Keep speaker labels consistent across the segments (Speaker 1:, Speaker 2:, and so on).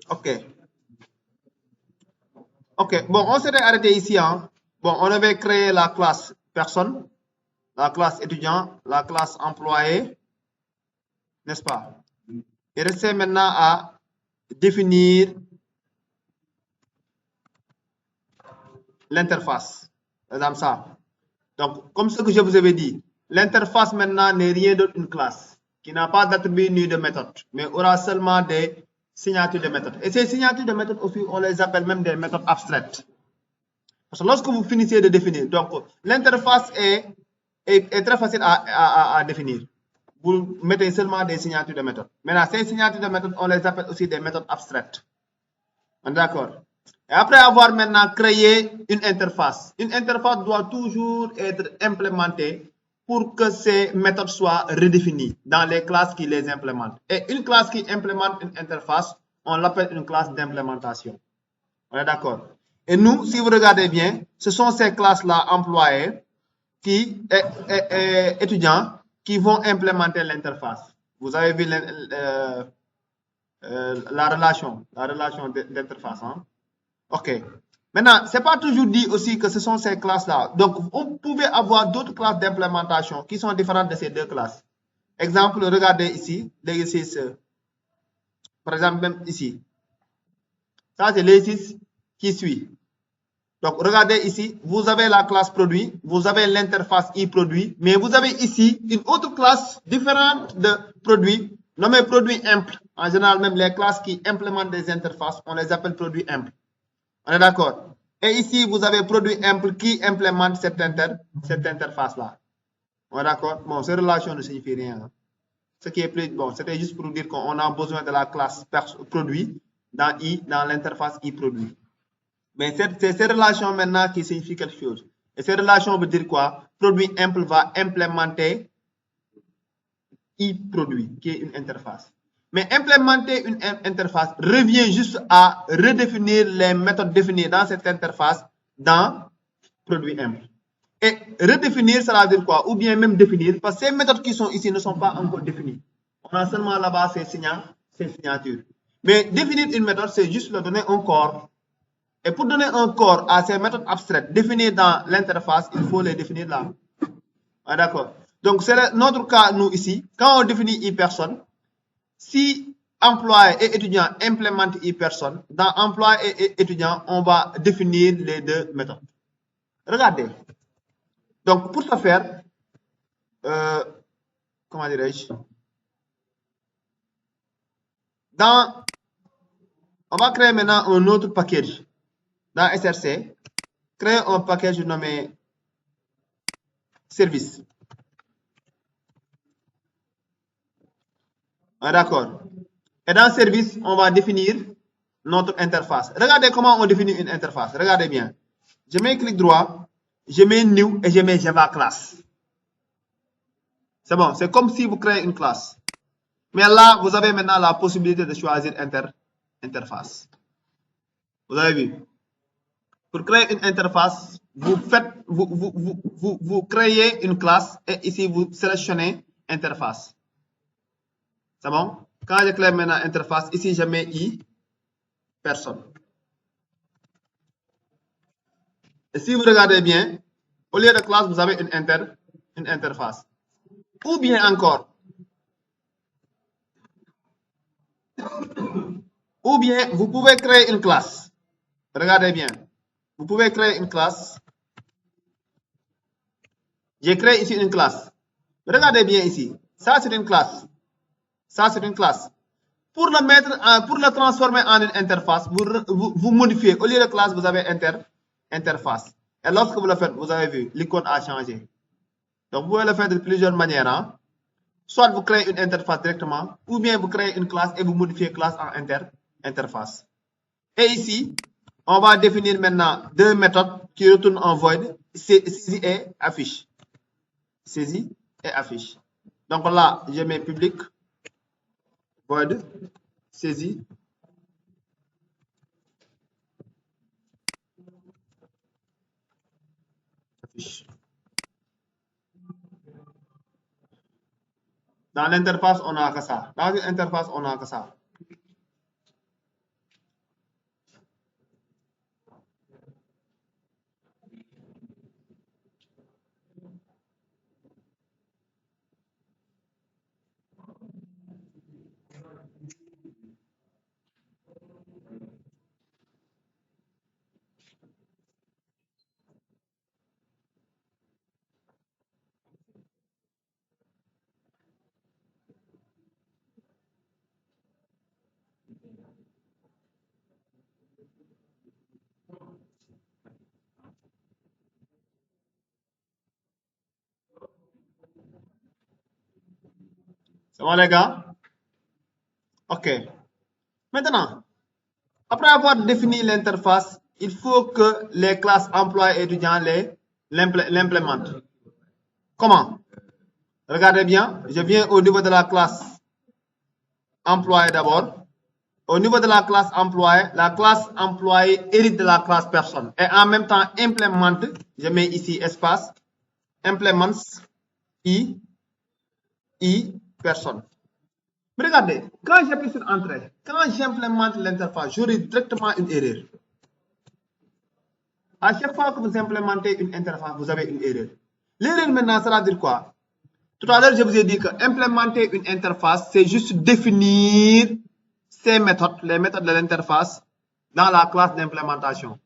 Speaker 1: Ok. Ok. Bon, on s'était arrêté ici. Hein. Bon, on avait créé la classe personne, la classe étudiant, la classe employé, n'est-ce pas? Il restait maintenant à définir l'interface. Par exemple, ça. Donc, comme ce que je vous avais dit, l'interface maintenant n'est rien d'autre qu'une classe qui n'a pas d'attribut ni de méthode, mais aura seulement des signatures de méthode. Et ces signatures de méthode aussi, on les appelle même des méthodes abstraites. Parce que lorsque vous finissez de définir, donc l'interface est très facile à définir. Vous mettez seulement des signatures de méthode. Maintenant, ces signatures de méthode, on les appelle aussi des méthodes abstraites. D'accord. Et après avoir maintenant créé une interface doit toujours être implémentée pour que ces méthodes soient redéfinies dans les classes qui les implémentent. Et une classe qui implémente une interface, on l'appelle une classe d'implémentation. On est d'accord. Et nous, si vous regardez bien, ce sont ces classes-là employées et étudiants qui vont implémenter l'interface. Vous avez vu la relation d'interface. Hein? Ok. Maintenant, ce n'est pas toujours dit aussi que ce sont ces classes-là. Donc, vous pouvez avoir d'autres classes d'implémentation qui sont différentes de ces deux classes. Exemple, regardez ici, l'exercice, par exemple, même ici. Ça, c'est l'exercice qui suit. Donc, regardez ici, vous avez la classe produit, vous avez l'interface e-produit, mais vous avez ici une autre classe différente de produit, nommée produit imple. En général, même les classes qui implémentent des interfaces, on les appelle produits imple. On est d'accord? Et ici, vous avez produit imple qui implémente cette interface-là. On est d'accord? Bon, ces relations ne signifient rien. Hein. Ce qui est plus, bon, c'était juste pour dire qu'on a besoin de la classe produit dans l'interface e-produit. Mais c'est ces relations maintenant qui signifient quelque chose. Et ces relations veut dire quoi? Produit imple va implémenter e-produit, qui est une interface. Mais implémenter une interface revient juste à redéfinir les méthodes définies dans cette interface dans produit imple. Et redéfinir, ça veut dire quoi? Ou bien même définir, parce que ces méthodes qui sont ici ne sont pas encore définies. On a seulement là-bas ces signatures. Mais définir une méthode, c'est juste leur donner un corps. Et pour donner un corps à ces méthodes abstraites définies dans l'interface, il faut les définir là. Ah, d'accord. Donc, c'est notre cas, nous, ici. Quand on définit e-personne, si employé et étudiant implémentent e-personne, dans employé et étudiant, on va définir les deux méthodes. Regardez. Donc, pour ce faire, comment dirais-je? On va créer maintenant un autre package. Dans SRC, créer un package nommé service. Ah, d'accord. Et dans service, on va définir notre interface. Regardez comment on définit une interface. Regardez bien. Je mets clic droit, je mets new et je mets Java class. C'est bon, c'est comme si vous créez une classe. Mais là, vous avez maintenant la possibilité de choisir interface. Vous avez vu? Pour créer une interface, vous créez une classe et ici vous sélectionnez interface. C'est bon? Quand je crée maintenant interface, ici je mets i personne. Et si vous regardez bien, au lieu de classe, vous avez une interface. Ou bien encore, ou bien vous pouvez créer une classe. Regardez bien. Vous pouvez créer une classe. J'ai créé ici une classe. Regardez bien ici. Ça, c'est une classe. Ça, c'est une classe. Pour le transformer en une interface, vous modifiez. Au lieu de classe, vous avez interface. Et lorsque vous le faites, vous avez vu, l'icône a changé. Donc, vous pouvez le faire de plusieurs manières. Hein. Soit vous créez une interface directement, ou bien vous créez une classe et vous modifiez classe en interface. Et ici, on va définir maintenant deux méthodes qui retournent en void, saisie et affiche. Saisie et affiche. Donc là, je mets public, void, saisie, affiche. Dans l'interface, on n'a que ça. Dans une interface, on n'a que ça. C'est bon, les gars? OK. Maintenant, après avoir défini l'interface, il faut que les classes employés et étudiants l'implémentent. Comment? Regardez bien, je viens au niveau de la classe employé d'abord. Au niveau de la classe employé hérite de la classe personne. Et en même temps, implémente, je mets ici espace, implements, personne. Mais regardez, quand j'appuie sur Entrée, quand j'implémente l'interface, j'aurai directement une erreur. À chaque fois que vous implémentez une interface, vous avez une erreur. L'erreur maintenant, ça veut dire quoi? Tout à l'heure, je vous ai dit que implémenter une interface, c'est juste définir ces méthodes, les méthodes de l'interface, dans la classe d'implémentation.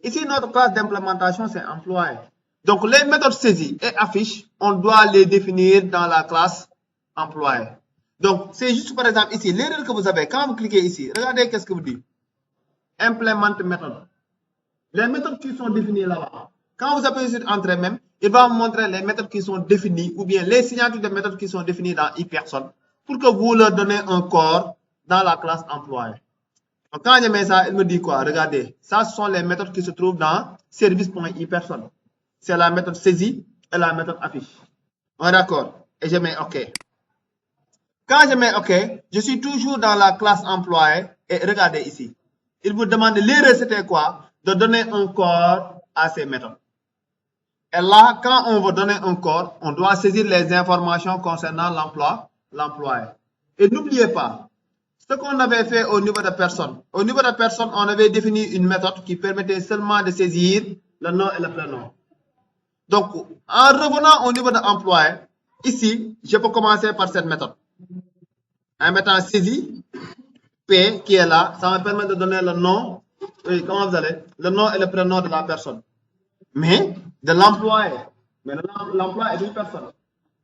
Speaker 1: Ici, notre classe d'implémentation, c'est employé. Donc, les méthodes saisies et affiches, on doit les définir dans la classe employé. Donc, c'est juste par exemple ici, l'erreur que vous avez, quand vous cliquez ici, regardez qu'est-ce que vous dit. Implement méthode. Les méthodes qui sont définies là-bas, quand vous appuyez sur Entrée même, il va vous montrer les méthodes qui sont définies ou bien les signatures de méthodes qui sont définies dans iPerson pour que vous leur donnez un corps dans la classe employé. Donc, quand je mets ça, il me dit quoi? Regardez, ça, ce sont les méthodes qui se trouvent dans service.iPerson. C'est la méthode saisie et la méthode affiche. On est d'accord? Et je mets OK. Quand je mets OK, je suis toujours dans la classe employé et regardez ici. Il vous demande l'erreur, c'était quoi? De donner un corps à ces méthodes. Et là, quand on veut donner un corps, on doit saisir les informations concernant l'employé. Et n'oubliez pas, ce qu'on avait fait au niveau de personne. Au niveau de personne, on avait défini une méthode qui permettait seulement de saisir le nom et le prénom. Donc, en revenant au niveau de l'employé, ici, je peux commencer par cette méthode. En mettant saisie, P qui est là, ça me permet de donner le nom, oui, comment vous allez, le nom et le prénom de la personne. Mais de l'employé. Mais l'employé est une personne.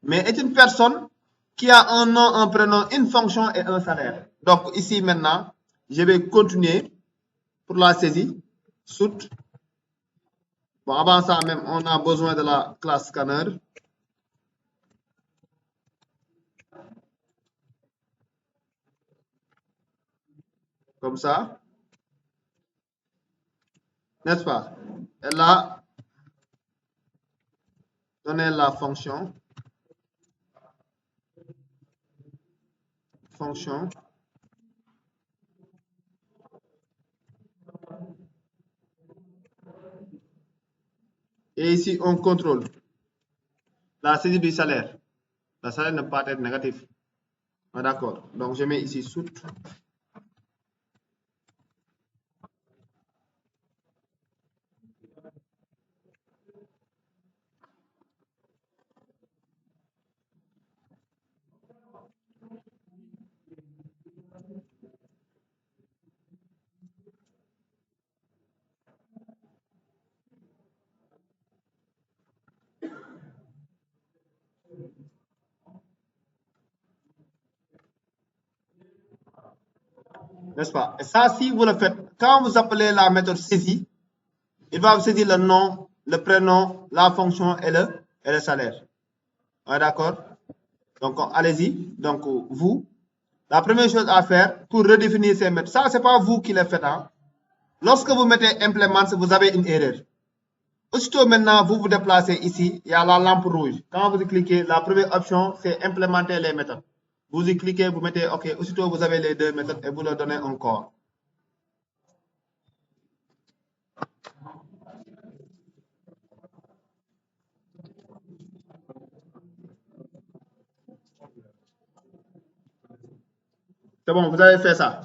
Speaker 1: Mais est une personne qui a un nom, un prénom, une fonction et un salaire. Donc ici maintenant, je vais continuer pour la saisie. Soute. Bon, avant ça même, on a besoin de la classe scanner. Comme ça. N'est-ce pas? Et là, donner la fonction. Fonction. Et ici, on contrôle la saisie du salaire. Le salaire ne peut pas être négatif. Ah, d'accord. Donc, je mets ici soute. N'est-ce pas? Et ça, si vous le faites, quand vous appelez la méthode saisie, il va vous saisir le nom, le prénom, la fonction et le salaire. Ouais, d'accord? Donc, allez-y. Donc, vous, la première chose à faire pour redéfinir ces méthodes, ça, c'est pas vous qui le faites. Hein? Lorsque vous mettez implement, vous avez une erreur. Aussitôt maintenant, vous vous déplacez ici, il y a la lampe rouge. Quand vous cliquez, la première option, c'est implémenter les méthodes. Vous y cliquez, vous mettez OK. Aussitôt, vous avez les deux méthodes et vous leur donnez un corps. C'est bon, vous avez fait ça.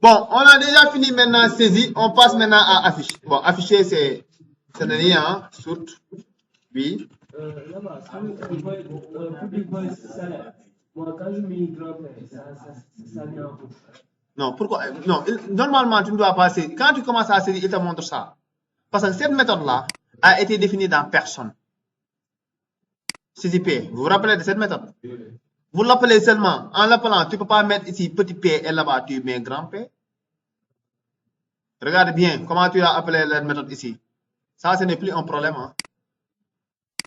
Speaker 1: Bon, on a déjà fini maintenant saisie. On passe maintenant à afficher. Bon, afficher, c'est le lien, hein, surtout. Oui.
Speaker 2: Là-bas, salaire. Moi, quand je mets grand-père, ça vient en bouche.
Speaker 1: Non, pourquoi? Non, normalement, tu ne dois pas saisir. Quand tu commences à saisir, il te montre ça. Parce que cette méthode-là a été définie dans personne. Saisie P. Vous vous rappelez de cette méthode? Vous l'appelez seulement. En l'appelant, tu ne peux pas mettre ici petit p et là-bas, tu mets grand P. Regarde bien comment tu as appelé la méthode ici. Ça, ce n'est plus un problème. Hein.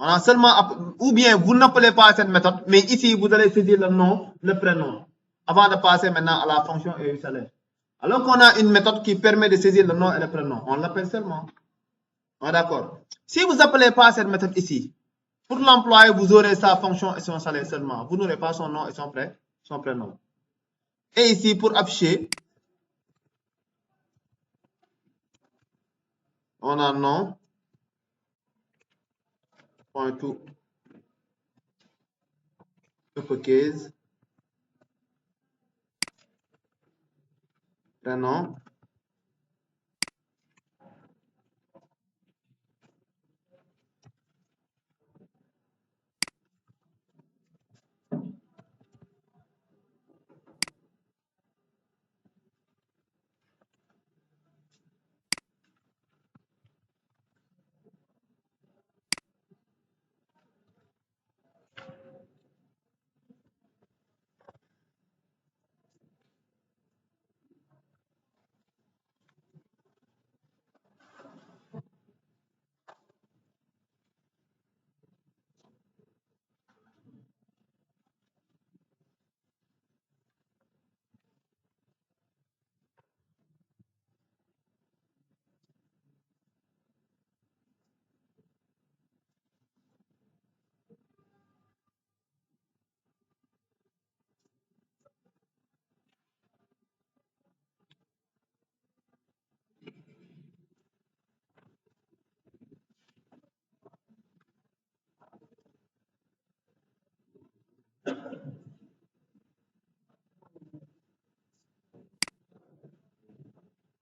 Speaker 1: On a seulement, ou bien vous n'appelez pas cette méthode, mais ici, vous allez saisir le nom, le prénom, avant de passer maintenant à la fonction et salaire. Alors qu'on a une méthode qui permet de saisir le nom et le prénom, on l'appelle seulement. On est d'accord. Si vous n'appelez pas cette méthode ici, pour l'employé, vous aurez sa fonction et son salaire seulement. Vous n'aurez pas son nom et son prénom. Et ici, pour afficher, on a nom, point tout, uppercase, prénom.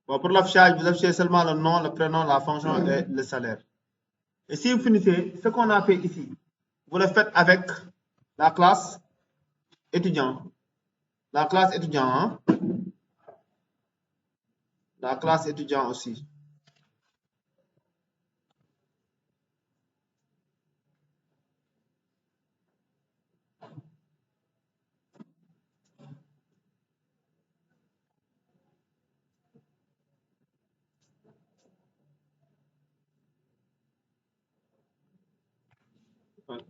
Speaker 1: Bon, pour l'affichage, vous affichez seulement le nom, le prénom, la fonction et le salaire. Et si vous finissez, ce qu'on a fait ici, vous le faites avec la classe étudiant. La classe étudiant, hein? La classe étudiant aussi.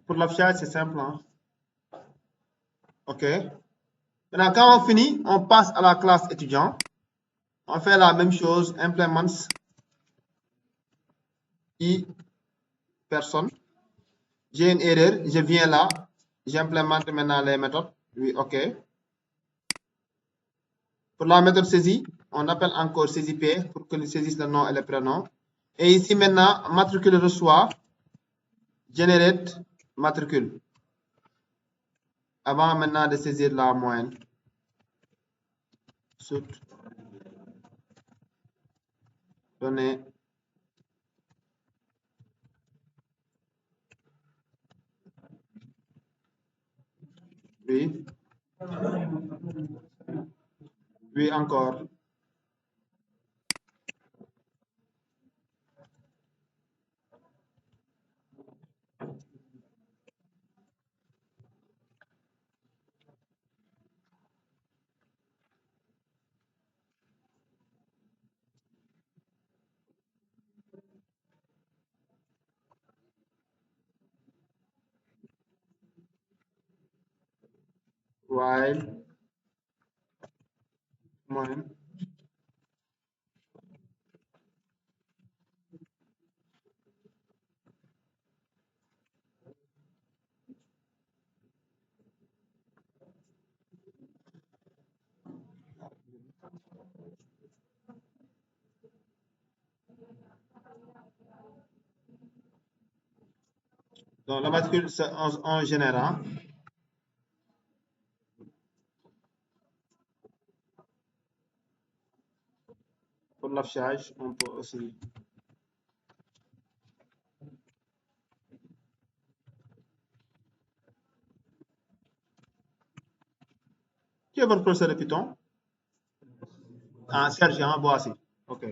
Speaker 1: Pour l'affichage, c'est simple. Hein? OK. Maintenant, quand on finit, on passe à la classe étudiant. On fait la même chose, implements i personne. J'ai une erreur, je viens là, j'implémente maintenant les méthodes. Oui, OK. Pour la méthode saisie, on appelle encore saisie P pour que nous saisisse le nom et le prénom. Et ici maintenant, matricule reçoit, generate matricule. Avant maintenant de saisir la moyenne. Sous données. Oui. Oui, encore. while moyenne donc la matricule c'est en général. Pour l'affichage, on peut aussi. Qui est votre professeur de Python? Ah, Serge, hein, Boissy. OK.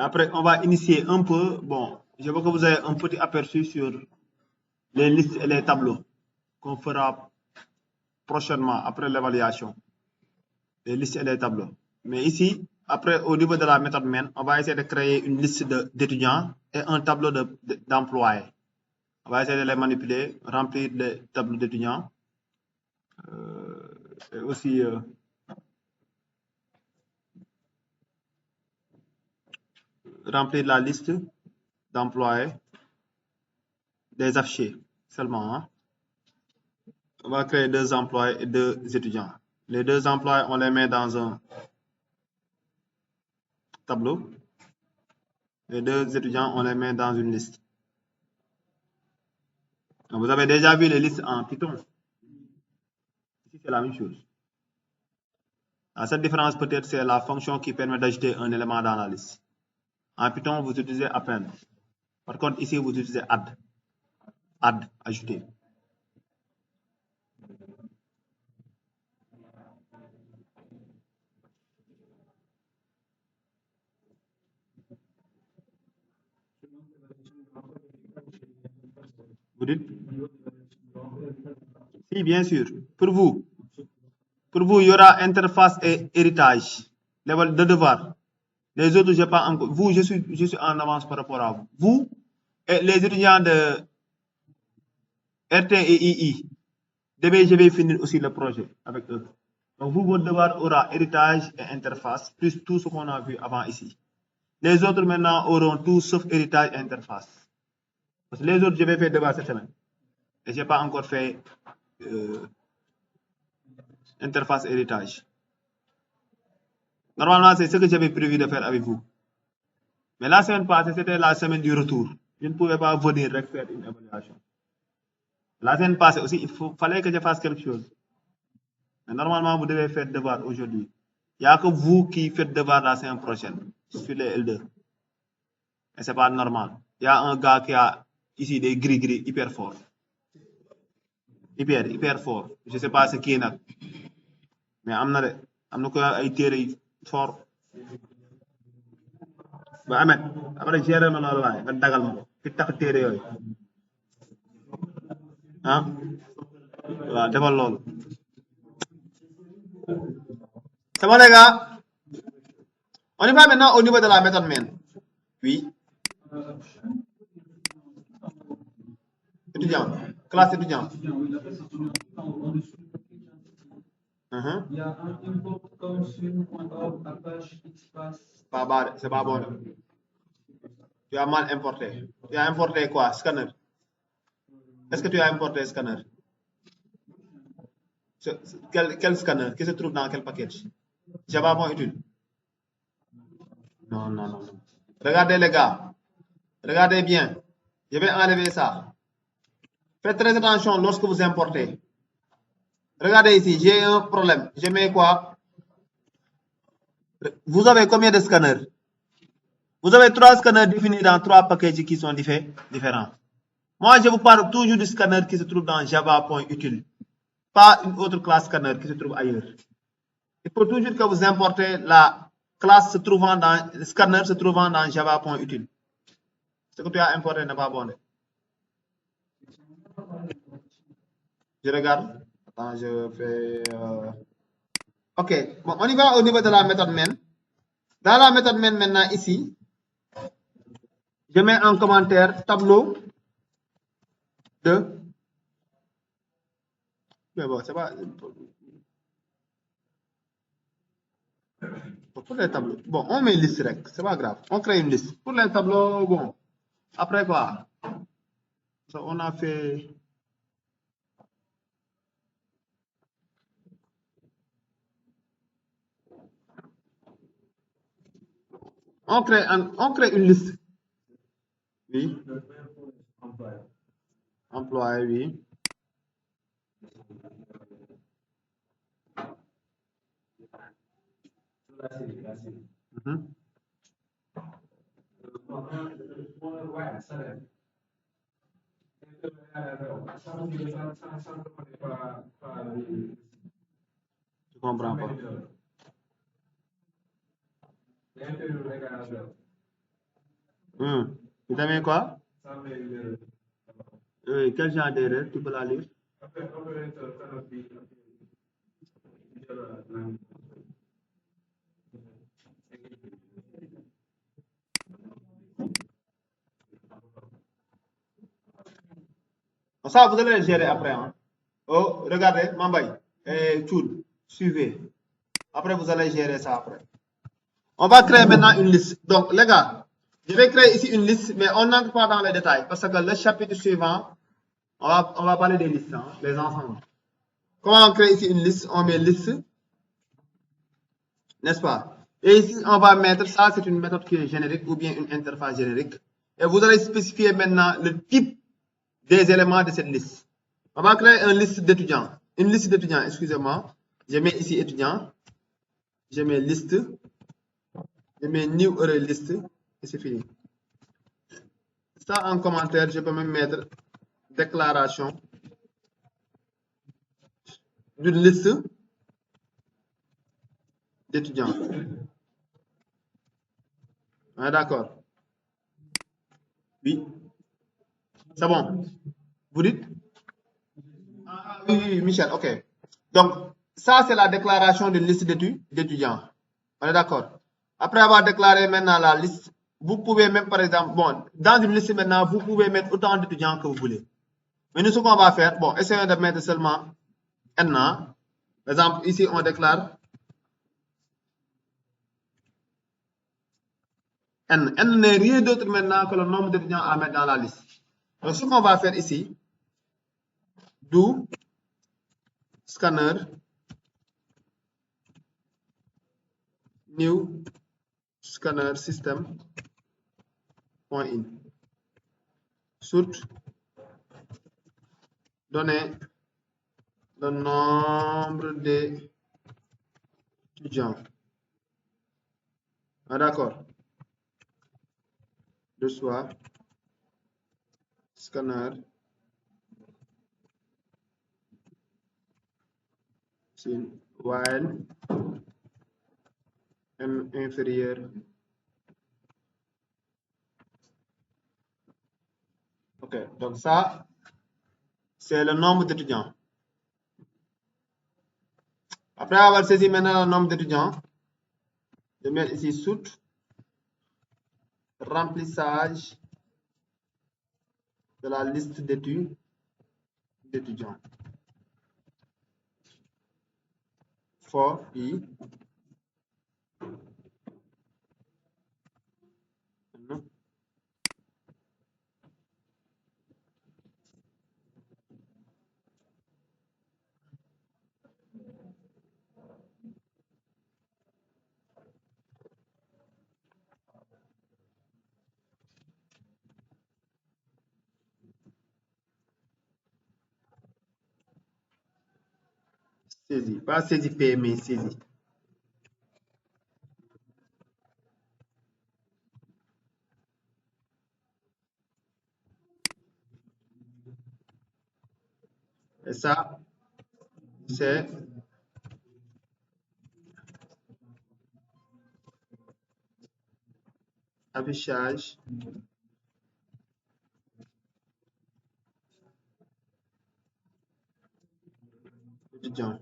Speaker 1: Après, on va initier un peu. Bon, je veux que vous ayez un petit aperçu sur les listes et les tableaux qu'on fera prochainement après l'évaluation. Les listes et les tableaux. Mais ici, après, au niveau de la méthode main, on va essayer de créer une liste d'étudiants et un tableau d'employés. On va essayer de les manipuler, remplir les tableaux d'étudiants. Et aussi remplir la liste d'employés des affichés seulement. Hein. On va créer 2 employés et 2 étudiants. Les 2 employés, on les met dans un tableau. Les 2 étudiants, on les met dans une liste. Donc, vous avez déjà vu les listes en Python. Ici, c'est la même chose. Cette différence, peut-être, c'est la fonction qui permet d'ajouter un élément dans la liste. En Python, vous utilisez append. Par contre, ici, vous utilisez add. Add, ajouter. Vous dites? Si, bien sûr. Pour vous, il y aura interface et héritage. Level de devoir. Les autres, je n'ai pas encore. Vous, je suis en avance par rapport à vous. Vous et les étudiants de RT et II, je vais finir aussi le projet avec eux. Donc, vous, votre devoir aura héritage et interface, plus tout ce qu'on a vu avant ici. Les autres, maintenant, auront tout sauf héritage et interface. Parce que les autres, je vais faire devoir cette semaine. Et je n'ai pas encore fait interface héritage. Normalement, c'est ce que j'avais prévu de faire avec vous. Mais la semaine passée, c'était la semaine du retour. Je ne pouvais pas venir faire une évaluation. La semaine passée aussi, fallait que je fasse quelque chose. Mais normalement, vous devez faire devoir aujourd'hui. Il n'y a que vous qui faites devoir la semaine prochaine sur les L2. Et ce n'est pas normal. Il y a un gars qui a ici des gris-gris hyper forts. Hyper fort. Je ne sais pas ce qui est. Mais amna ko ay téré fort. Ba Ahmed, après gérer ma lolu way nga dagal mako. fi tax téere yooyu ah waaw defal loolu c'est bon les gars on y va maintenant au niveau de la méthode main oui étudiant classe étudiant
Speaker 2: Il y a un import comme sur Apache Xpath.
Speaker 1: c'est pas bon tu as mal importé tu as importé quoi scanner est-ce que tu as importé scanner quel scanner qui se trouve dans quel package Java bon utile non non non regardez les gars regardez bien je vais enlever ça faites très attention lorsque vous importez regardez ici j'ai un problème je mets quoi vous avez combien de scanners vous avez 3 scanners définis dans 3 packages qui sont différents moi je vous parle toujours du scanner qui se trouve dans java.util pas une autre classe scanner qui se trouve ailleurs il faut toujours que vous importez la classe se trouvant dans scanner se trouvant dans java.util ce que tu as importé n'est pas bon je regarde attends je fais ok bon on y va au niveau de la méthode main dans la méthode main maintenant ici je mets en commentaire tableau de mais bon c'est pas pour les tableaux bon on met liste rec c'est pas grave on crée une liste pour les tableaux bon après quoi so on a fait on crée une liste oui employé oui je comprends pas tu as mis quoi quel genre d'erreur tu peux la lire ça vous allez le gérer après hein. Oh regardez Mambay et Tchoud suivez après vous allez gérer ça après on va créer maintenant une liste donc les gars je vais créer ici une liste mais on n'entre pas dans les détails parce que le chapitre suivant on va parler des listes hein, les ensembles comment on crée ici une liste on met liste n'est-ce pas et ici on va mettre ça c'est une méthode qui est générique ou bien une interface générique et vous allez spécifier maintenant le type des éléments de cette liste on va créer une liste d'étudiants excusez-moi je mets ici étudiant je mets liste je mets new array list et c'est fini ça en commentaire je peux même mettre déclaration d'une liste d'étudiants ah, d'accord oui c'est bon vous dites ah, oui Michel ok donc ça c'est la déclaration d'une liste d'étudiants on est d'accord après avoir déclaré maintenant la liste vous pouvez même par exemple bon dans une liste maintenant vous pouvez mettre autant d'étudiants que vous voulez mais nous ce qu'on va faire bon essayons de mettre seulement n par exemple ici on déclare n n'est rien d'autre maintenant que le nombre d'étudiants à mettre dans la liste donc ce qu'on va faire ici do scanner new scanner system point in should donner le nombre d'étudiants ah, d'accord de soi scanner while n inférieur Ok, donc ça, c'est le nombre d'étudiants. Après avoir saisi maintenant le nombre d'étudiants, je mets ici sous remplissage de la liste d'étudiants. For i. Saisie, pas saisie P, mais saisie. Et ça, c'est affichage étudiant.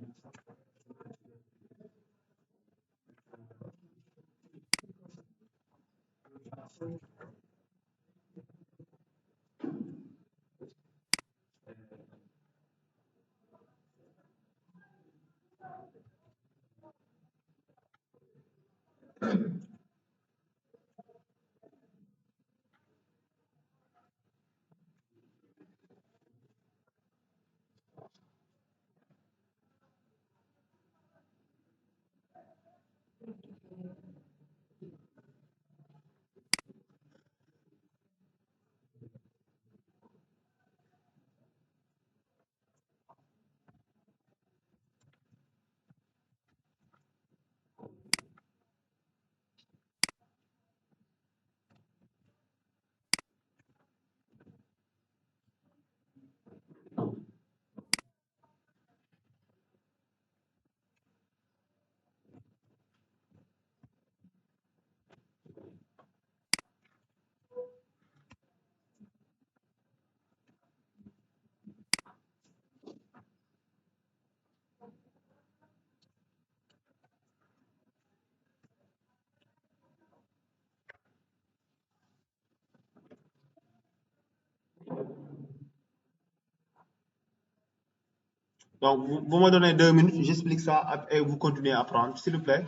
Speaker 1: Donc, vous me donnez 2 minutes, j'explique ça et vous continuez à apprendre, s'il vous plaît.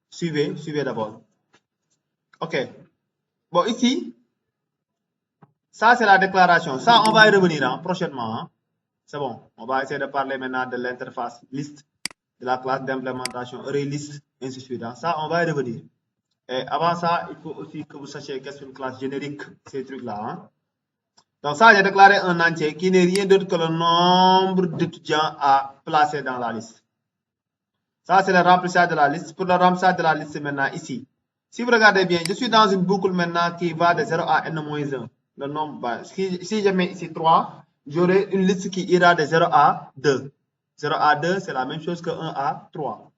Speaker 1: Suivez d'abord. Ok. Bon, ici, ça c'est la déclaration. Ça, on va y revenir hein, prochainement. Hein. C'est bon. On va essayer de parler maintenant de l'interface liste, de la classe d'implémentation, array list, ainsi de suite. Hein. Ça, on va y revenir. Et avant ça, il faut aussi que vous sachiez qu'est-ce qu'une classe générique, ces trucs-là. Hein. Donc ça, j'ai déclaré un entier qui n'est rien d'autre que le nombre d'étudiants à placer dans la liste. Ça, c'est le remplissage de la liste. Pour le remplissage de la liste maintenant ici. Si vous regardez bien, je suis dans une boucle maintenant qui va de 0 à n-1. Le nombre, bah, si je mets ici 3, j'aurai une liste qui ira de 0 à 2. 0 à 2, c'est la même chose que 1 à 3.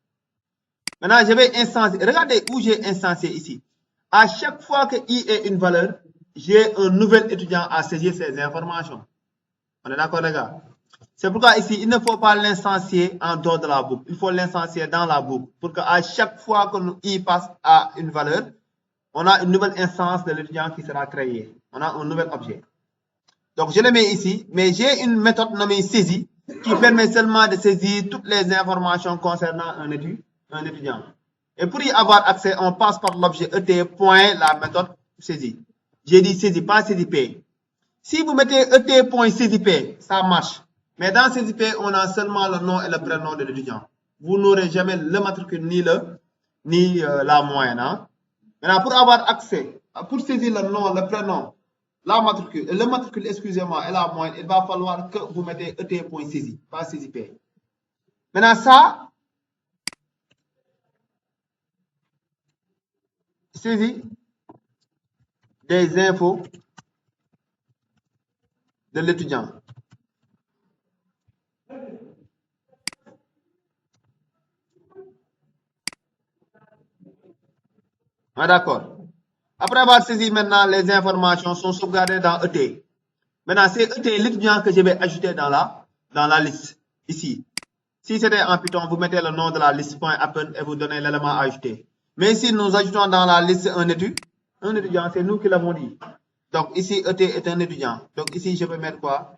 Speaker 1: Maintenant, je vais instancier. Regardez où j'ai instancié ici. À chaque fois que i est une valeur, j'ai un nouvel étudiant à saisir ces informations. On est d'accord, les gars? C'est pourquoi ici, il ne faut pas l'instancier en dehors de la boucle. Il faut l'instancier dans la boucle pour qu'à chaque fois que i passe à une valeur, on a une nouvelle instance de l'étudiant qui sera créée. On a un nouvel objet. Donc, je le mets ici, mais j'ai une méthode nommée saisie qui permet seulement de saisir toutes les informations concernant un étudiant. Et pour y avoir accès, on passe par l'objet ET point la méthode saisie. J'ai dit saisie, pas saisie P. Si vous mettez ET.saisie P, ça marche. Mais dans saisie P, on a seulement le nom et le prénom de l'étudiant. Vous n'aurez jamais le matricule ni la moyenne. Hein? Maintenant, pour avoir accès, pour saisir le nom, le prénom, la matricule, le matricule, excusez-moi, et la moyenne, il va falloir que vous mettez ET.saisie, pas saisie P. Maintenant, ça, saisie des infos de l'étudiant. Ah, d'accord. Après avoir saisi maintenant, les informations sont sauvegardées dans ET. Maintenant, c'est ET l'étudiant que je vais ajouter dans la liste, ici. Si c'était en Python, vous mettez le nom de la liste .append et vous donnez l'élément à ajouter. Mais si nous ajoutons dans la liste un étudiant, c'est nous qui l'avons dit. Donc ici, ET est un étudiant. Donc ici, je peux mettre quoi?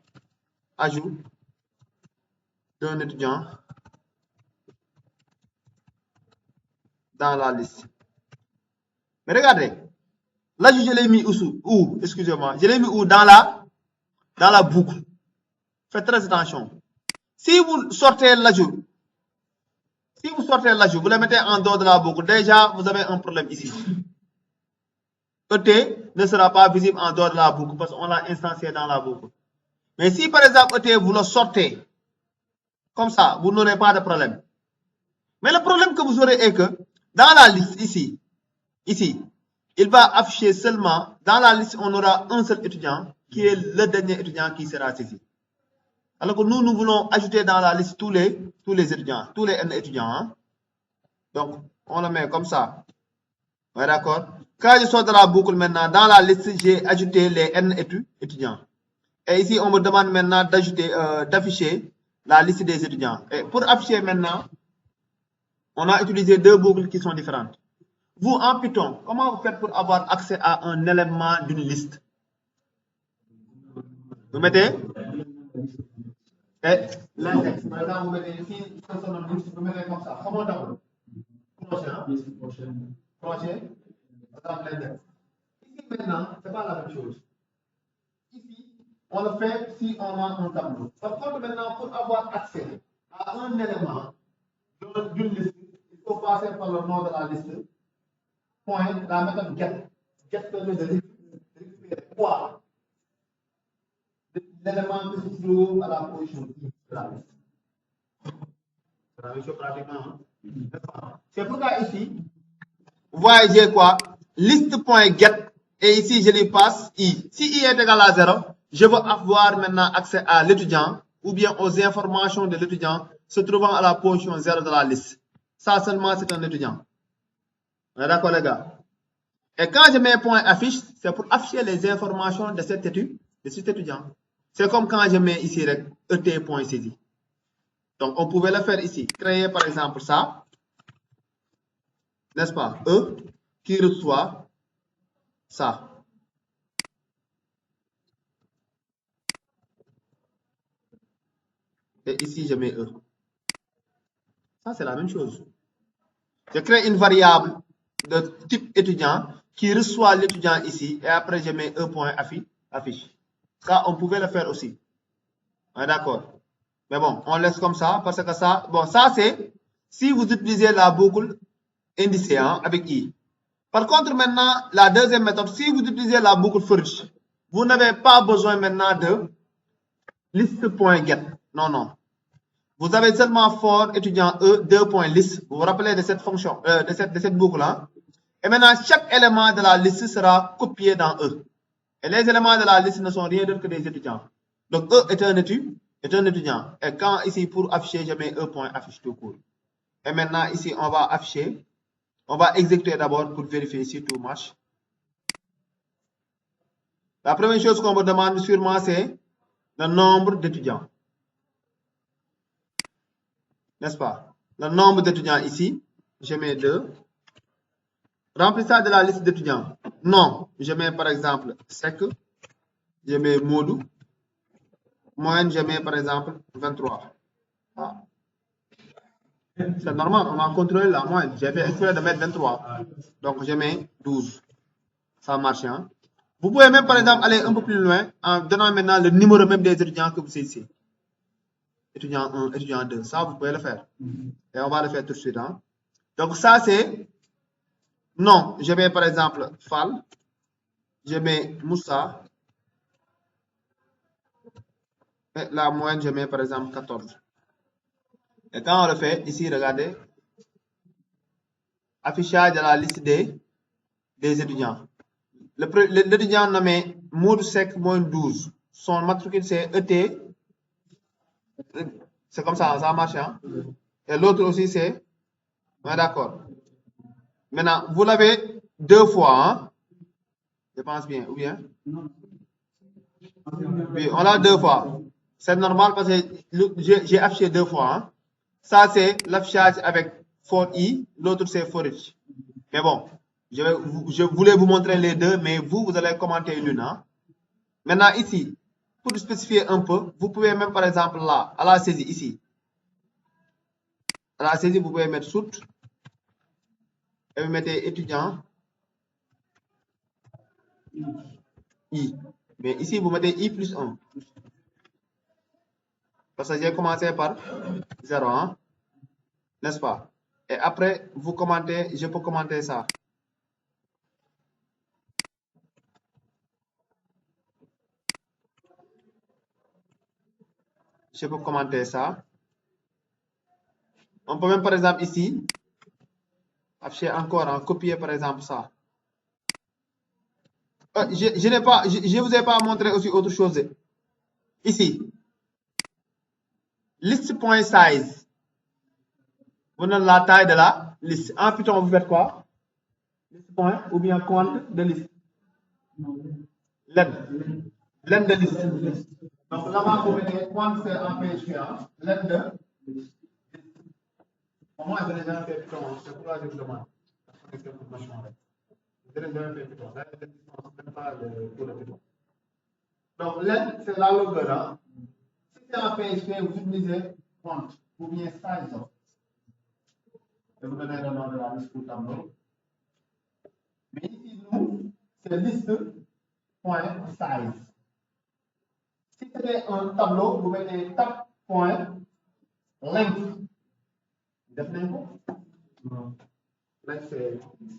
Speaker 1: Ajout d'un étudiant dans la liste. Mais regardez, là, je l'ai mis où? Excusez-moi, je l'ai mis où? Dans la boucle. Faites très attention. Si vous sortez l'ajout, vous le mettez en dehors de la boucle, déjà, vous avez un problème ici. ET ne sera pas visible en dehors de la boucle parce qu'on l'a instancié dans la boucle. Mais si, par exemple, ET, vous le sortez comme ça, vous n'aurez pas de problème. Mais le problème que vous aurez est que dans la liste, ici, il va afficher seulement, dans la liste, on aura un seul étudiant qui est le dernier étudiant qui sera saisi. Alors que nous voulons ajouter dans la liste tous les étudiants, tous les N étudiants. Hein? Donc, on le met comme ça. Ouais, d'accord. Quand je sors de la boucle maintenant, dans la liste, j'ai ajouté les N étudiants. Et ici, on me demande maintenant d'afficher la liste des étudiants. Et pour afficher maintenant, on a utilisé deux boucles qui sont différentes. Vous, en Python, comment vous faites pour avoir accès à un élément d'une liste? Vous mettez et l'index. Par exemple, vous mettez ici, vous mettez comme ça. Comment d'abord? Prochain. Par exemple, l'index. Ici, maintenant, ce n'est pas la même chose. Ici, on le fait si on a un tableau. Par contre, maintenant, pour avoir accès à un élément d'une liste, il faut passer par le nom de la liste. Point, la méthode get. Get permet de récupérer quoi? L'élément que se trouve à la position I de la liste. C'est la même chose pratiquement. C'est pourquoi ici, vous voyez, j'ai quoi? Liste.get. Et ici, je lui passe I. Si I est égal à 0, je veux avoir maintenant accès à l'étudiant ou bien aux informations de l'étudiant se trouvant à la position 0 de la liste. Ça seulement, c'est un étudiant. D'accord, les gars? Et quand je mets point affiche, c'est pour afficher les informations de cet étudiant. C'est comme quand je mets ici et.saisi. Donc, on pouvait le faire ici. Créer par exemple ça. N'est-ce pas? E qui reçoit ça. Et ici, je mets E. Ça, c'est la même chose. Je crée une variable de type étudiant qui reçoit l'étudiant ici. Et après, je mets E.affiche. Ça, on pouvait le faire aussi. D'accord. Mais bon, on laisse comme ça parce que ça, bon, ça c'est si vous utilisez la boucle indicée hein, avec I. Par contre, maintenant, la deuxième méthode, si vous utilisez la boucle for each, vous n'avez pas besoin maintenant de list.get. Non, non. Vous avez seulement for étudiant E2.list. Vous vous rappelez de cette fonction, de cette boucle-là. Et maintenant, chaque élément de la liste sera copié dans E. Et les éléments de la liste ne sont rien d'autre que des étudiants. Donc, E est un étudiant. Et quand ici, pour afficher, je mets E.affiche tout court. Et maintenant, ici, on va afficher. On va exécuter d'abord pour vérifier si tout marche. La première chose qu'on me demande sûrement, c'est le nombre d'étudiants. N'est-ce pas? Le nombre d'étudiants ici, je mets 2. Remplissage de la liste d'étudiants. Non, je mets par exemple sec. Je mets modou. Moyenne, je mets par exemple 23. Ah. C'est normal, on a contrôlé la moyenne. J'ai fait exprès de mettre 23. Donc, je mets 12. Ça marche. Hein? Vous pouvez même, par exemple, aller un peu plus loin en donnant maintenant le numéro même des étudiants que vous saisissez. Étudiant 1, étudiant 2. Ça, vous pouvez le faire. Et on va le faire tout de suite. Hein? Donc, ça, c'est... Non, je mets par exemple Fall. Je mets Moussa. Et la moyenne, je mets par exemple 14. Et quand on le fait, ici, regardez, affichage de la liste des étudiants. L'étudiant nommé Moudou-Sec, moins 12. Son matricule, c'est ET. C'est comme ça, ça marche. Hein? Et l'autre aussi, c'est... Ouais, d'accord. Maintenant, vous l'avez 2 fois. Hein? Je pense bien, ou bien? Oui, on l'a deux fois. C'est normal parce que j'ai affiché deux fois. Hein. Ça, c'est l'affichage avec for i, l'autre c'est for each. Mais bon, je voulais vous montrer les deux, mais vous allez commenter l'une. Hein. Maintenant, ici, pour spécifier un peu, vous pouvez même, par exemple, là, à la saisie, ici. À la saisie, vous pouvez mettre soute et vous mettez étudiant i. Mais ici, vous mettez i plus 1. Parce que j'ai commencé par 0, hein? N'est-ce pas? Et après, vous commentez, je peux commenter ça. Je peux commenter ça. On peut même, par exemple, ici, afficher encore, hein, copier, par exemple, ça. Je vous ai pas montré aussi autre chose. Ici, list.size. Vous donnez la taille de la liste. En Python, vous faites quoi? List point ou bien compte de liste. Len de liste. Donc là-bas, vous mettez compte, c'est en PHP. Hein? Len de liste. Au moins, vous avez déjà fait Python. C'est pour ça que je vous demande. Vous avez déjà fait Python. Là, même pas le cours de Python. Donc, len, c'est la longueur. Hein? Si c'est en PHP, vous utilisez compte ou bien size. Je vous donner le nom de la liste pour tableau. Mais ici, nous, c'est liste.size. Si c'était un tableau, vous mettez tab.length. D'accord. Length,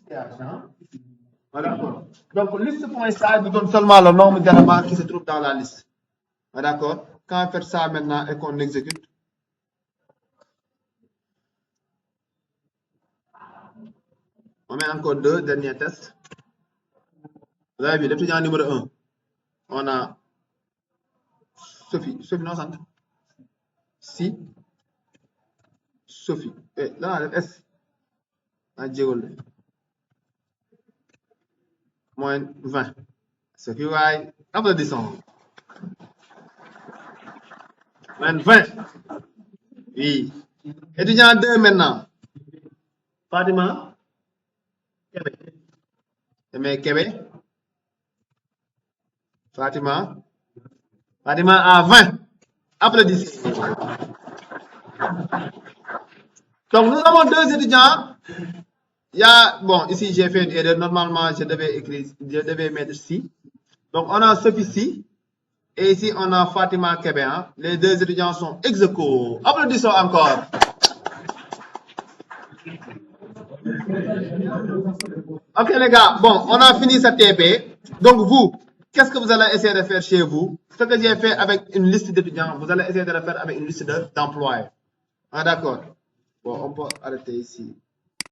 Speaker 1: c'est argent. D'accord. Donc, liste.size nous donne seulement le nombre d'éléments qui se trouvent dans la liste. D'accord. Quand on fait ça maintenant et qu'on exécute, on met encore deux derniers tests. Vous avez vu, l'étudiant numéro 1, on a Sophie, non, ça. Si, Sophie. Et là, on a S. À Djégol. Moins 20. Sophie, ouais. Applaudissons. Moins 20. Oui. Étudiant 2 maintenant. Fatima. Kébé. Fatima. Fatima à 20. Applaudissez. Donc, nous avons deux étudiants. Il y a, bon, ici, j'ai fait une erreur. Normalement, je devais mettre si. Donc, on a Sophie si. Et ici, on a Fatima Kébé. Hein. Les deux étudiants sont ex aequo. Applaudissons encore. Ok, les gars. Bon, on a fini cette TP. Donc, vous, qu'est-ce que vous allez essayer de faire chez vous? Ce que j'ai fait avec une liste d'étudiants, vous allez essayer de le faire avec une liste d'employés. Ah, d'accord. Bon, on peut arrêter ici.